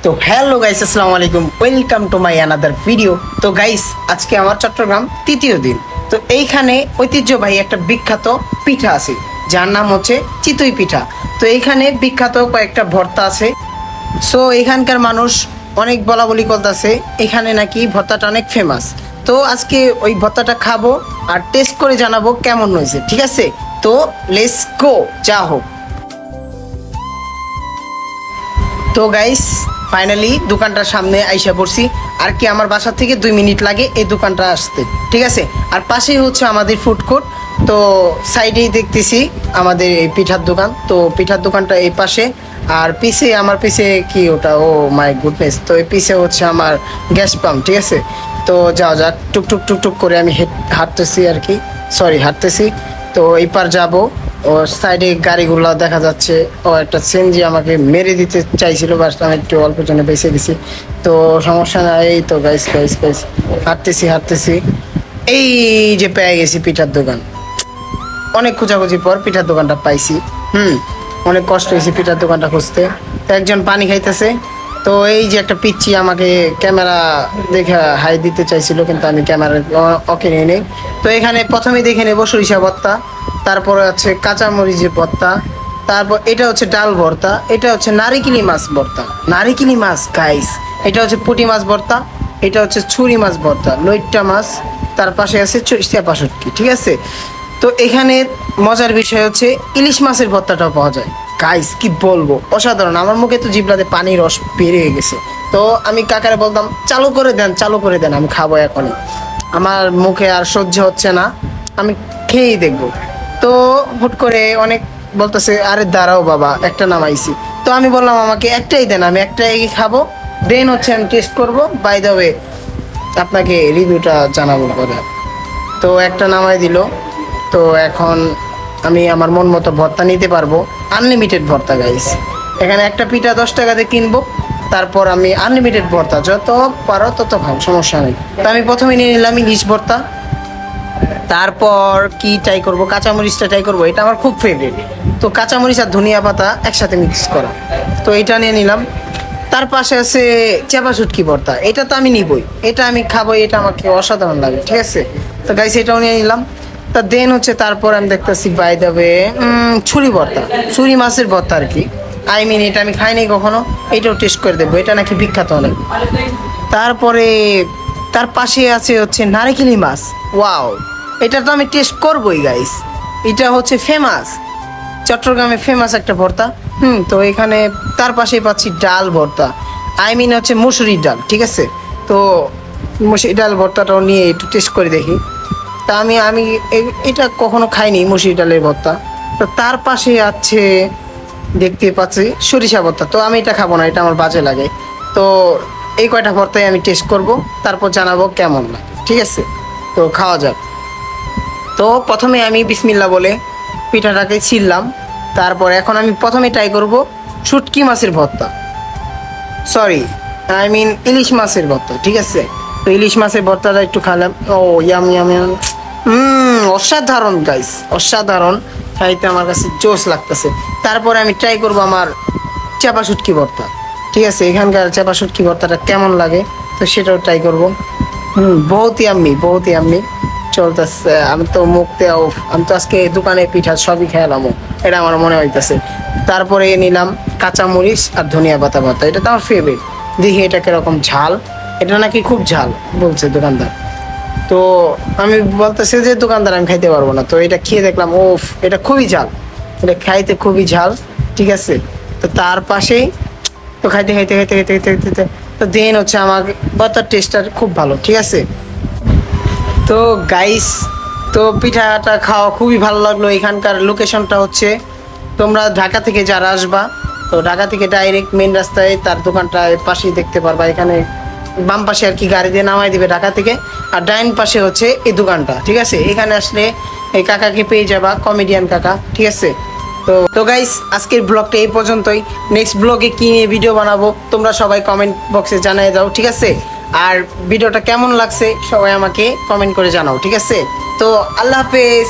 তো hello guys, আসসালামু আলাইকুম, welcome to my another video. তো গাইস, আজকে আমার চট্টগ্রাম তৃতীয় দিন। তো এইখানে ঐতিহ্যবাহী একটা বিখ্যাত পিঠা আছে, যার নাম হচ্ছে চিতই পিঠা। তো এইখানে বিখ্যাত কয়েকটা ভর্তা আছে। সো এখানকার মানুষ অনেক বলা বলি করতেছে এখানে নাকি ভর্তাটা অনেক ফেমাস। তো আজকে ওই ভর্তাটা খাবো আর টেস্ট করে জানাবো কেমন হয়েছে, ঠিক আছে? তো লেটস গো, যা হোক। তো গাইস, ফাইনালি দোকানটার সামনে আইসা পড়ছি। আর কি আমার বাসা থেকে 2 মিনিট লাগে এই দোকানটা আসতে, ঠিক আছে? আর পাশেই হচ্ছে আমাদের ফুড কোর্ট। তো সাইডেই দেখতেছি আমাদের এই পিঠার দোকান। তো পিঠার দোকানটা এই পাশে, আর পিছে আমার পিছে কি ওটা, ও মাই গুডনেস, তো এই পিছে হচ্ছে আমার গ্যাস পাম্প, ঠিক আছে? তো যাও যাক, টুকটুক টুকটুক করে আমি হাঁটতেছি আর কি, হাঁটতেছি। তো এই পার যাবো, ও সাইডে গাড়িগুলো দেখা যাচ্ছে। ও একটা সিএনজি আমাকে মেরে দিতে চাইছিল, বাস আমি একটু অল্প জন্য বেঁচে গেছি। তো সমস্যা নাই। এই তো গাইস গাইস গাইস, হাঁটতেছি এই যে পেয়ে গেছি পিঠার দোকান। অনেক খোঁজাখুঁজির পর পিঠার দোকানটা পাইছি। অনেক কষ্ট হয়েছে পিঠার দোকানটা খুঁজতে। তো একজন পানি খাইতেছে। তো এই যে একটা পিচ্ছি আমাকে ক্যামেরা দেখে হাই দিতে চাইছিল, কিন্তু আমি ক্যামেরা ওকে নিয়ে নেই। তো এখানে প্রথমেই দেখে নেবো সরিষা ভর্তা, তারপরে হচ্ছে কাঁচামরিচের ভর্তা, তারপর এটা হচ্ছে ডাল ভর্তা, এটা হচ্ছে নারিকেলি মাছ ভর্তা, নারিকেলি মাছ গাইস। এটা হচ্ছে পুঁটি মাছ ভর্তা, এটা হচ্ছে ছুরি মাছ ভর্তা, লইট্টা মাছ, তার পাশে আছে চেপা শুটকি, ঠিক আছে? তো এখানে মজার বিষয় হচ্ছে ইলিশ মাছের ভর্তাটাও পাওয়া যায় গাইস। কি বলবো, অসাধারণ। আমার মুখে তো জিভলাতে পানির রস বেরিয়ে গেছে। তো আমি কাকারে বলতাম চালু করে দেন, আমি খাবো এখনই, আমার মুখে আর সহ্য হচ্ছে না, আমি খেয়েই দেখবো। তো হুট করে অনেক বলতেছে আরে দাঁড়াও বাবা, একটা নামাইছি। তো আমি বললাম আমাকে একটাই দেন, আমি একটাই খাবো, দেন হচ্ছে আমি টেস্ট করবো, বাই দ্য ওয়ে আপনাকে রিভিউটা জানাবো পরে। তো একটা নামাই দিল। তো এখন আমি আমার মন মতো ভর্তা নিতে পারবো, আনলিমিটেড ভর্তা গাইস। এখানে একটা পিঠা 10 টাকাতে কিনবো, তারপর আমি আনলিমিটেড ভর্তা যত পারো তত খাও, সমস্যা নেই। তো আমি প্রথমে নিয়ে নিলাম ইলিশ ভর্তা, তারপর কি ট্রাই করবো, কাঁচামরিচটা ট্রাই করবো, এটা আমার খুব ফেভারিট। তো কাঁচামরিচ আর ধনিয়া পাতা একসাথে মিক্স করা, তো এটা নিয়ে নিলাম। তার পাশে আছে চেপা শুটকি ভর্তা, এটা তো আমি নিবই, এটা আমি খাবো, এটা আমাকে অসাধারণ লাগে, ঠিক আছে? তো গাইস, এটাও নিয়ে নিলাম। তা দেন হচ্ছে তারপর আমি দেখতেছি বাই দ্য ওয়ে ছুরি ভর্তা, ছুরি মাছের ভর্তা আর কি। আই মিন এটা আমি খাইনি কখনো, এটাও টেস্ট করে দেবো, এটা নাকি বিখ্যাত অনেক। তারপরে তার পাশে আছে হচ্ছে নারিকেলি মাছ, ওয়াও, এটা তো আমি টেস্ট করবোই গাইস। এটা হচ্ছে ফেমাস, চট্টগ্রামে ফেমাস একটা ভর্তা। তো এখানে তার পাশেই পাচ্ছি ডাল ভর্তা, আই মিন হচ্ছে মুসুরির ডাল, ঠিক আছে? তো মুসুরি ডাল ভর্তাটাও নিয়ে একটু টেস্ট করে দেখি। তা আমি এটা কখনো খাইনি, মুসুরি ডালের ভর্তা। তো তার পাশে আছে দেখতে পাচ্ছি সরিষা ভর্তা, তো আমি এটা খাবো না, এটা আমার বাজে লাগে। তো এই কয়টা ভর্তাই আমি টেস্ট করব, তারপর জানাবো কেমন লাগে, ঠিক আছে? তো খাওয়া যাক। তো প্রথমে আমি বিসমিল্লাহ বলে পিঠাটাকে ছিললাম। তারপর এখন আমি প্রথমে ট্রাই করব শুটকি মাছের ভর্তা, সরি আই মিন ইলিশ মাছের ভর্তা, ঠিক আছে? তো ইলিশ মাছের ভর্তাটা একটু খালাম। ও ইয়াম ইয়াম ইয়াম, অসাধারণ গাইস, অসাধারণ, খাইতে আমার কাছে জোশ লাগতেছে। তারপরে আমি ট্রাই করব আমার চেপা শুটকি ভর্তা, ঠিক আছে? এখানকার চেপা শুটকি ভর্তাটা কেমন লাগে, তো সেটাও ট্রাই করব। বহুত ইয়াম্মি চলতেছে। আমি তো আমি তো আজকে দোকানে পিঠা সবই খেলাম, এটা আমার মনে হইতেছে। তারপরে নিলাম কাঁচামরিচ আর ধনিয়া পাতা ভর্তা, এটা তো আমার ফেভারিট। দেখি এটা কিরকম ঝাল, এটা নাকি খুব ঝাল বলছে দোকানদার। তো আমি বলতেছে যে দোকানদার আমি খাইতে পারবো না। তো এটা খেয়ে দেখলাম, ওফ, এটা খুবই ঝাল, এটা খাইতে খুবই ঝাল, ঠিক আছে? তো তার পাশেই তো খাইতে খাইতে খাইতে খাইতে খাইতে খাইতে তো দেন হচ্ছে আমার ভর্তার টেস্টটা খুব ভালো, ঠিক আছে? তো গাইস, তো পিঠাটা খাওয়া খুবই ভালো লাগলো। এখানকার লোকেশনটা হচ্ছে, তোমরা ঢাকা থেকে যারা আসবা, তো ঢাকা থেকে ডাইরেক্ট মেন রাস্তায় তার দোকানটা পাশেই দেখতে পারবা। এখানে বাম পাশে আর কি গাড়ি দিয়ে নামাই দিবে ঢাকা থেকে, আর ডাইন পাশে হচ্ছে এই দোকানটা, ঠিক আছে? এখানে আসলে এই কাকাকে পেয়ে যাবা, কমেডিয়ান কাকা, ঠিক আছে? তো গাইস, আজকের ব্লগটা এই পর্যন্তই। নেক্সট ব্লগে কি নিয়ে ভিডিও বানাবো তোমরা সবাই কমেন্ট বক্সে জানিয়ে দাও, ঠিক আছে? আর ভিডিওটা কেমন লাগছে সবাই আমাকে কমেন্ট করে জানাও, ঠিক আছে? তো আল্লাহ হাফেজ।